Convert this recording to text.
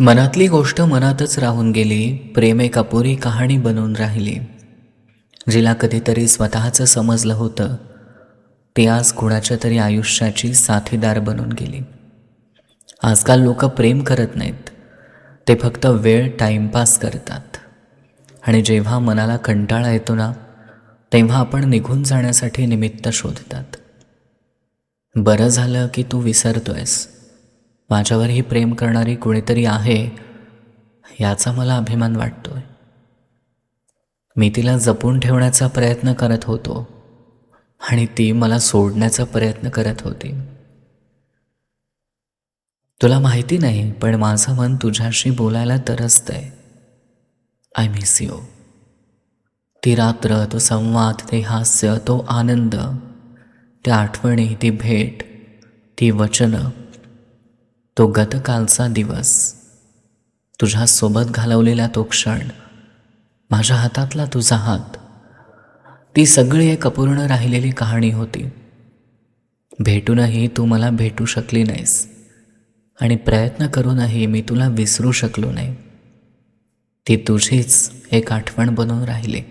मनातली गोष्ट मनातच राहून गेली, प्रेम एक अपुरी कहाणी बनून राहिली. जिला कधीतरी स्वतःचं समजलं होतं ती आज कुणाच्या तरी आयुष्याची साथीदार बनून गेली. आजकाल लोक प्रेम करत नाहीत, ते फक्त वेळ टाईमपास करतात. आणि जेव्हा मनाला कंटाळा येतो ना, तेव्हा आपण निघून जाण्यासाठी निमित्त शोधतात. बरं झालं की तू विसरतोयस. माझ्यावरही प्रेम करणारी कुणीतरी आहे याचा मला अभिमान वाटतोय. मी तिला जपून ठेवण्याचा प्रयत्न करत होतो आणि ती मला सोडण्याचा प्रयत्न करत होती. तुला माहिती नाही, पण माझं मन तुझ्याशी बोलायला तरसतंय. I miss you. ती रात्र, तो संवाद, ते हास्य, तो आनंद, त्या आठवणी, ती भेट, ती वचनं, तो गतकालचा दिवस, तुझ्यासोबत घालवलेला तो क्षण, माझ्या हातातला तुझा हात, ती सगळी एक अपूर्ण राहिलेली कहाणी होती. भेटूनही तू मला भेटू शकली नाहीस आणि प्रयत्न करूनही मी तुला विसरू शकलो नाही. ती तुझीच एक आठवण बनून राहिली.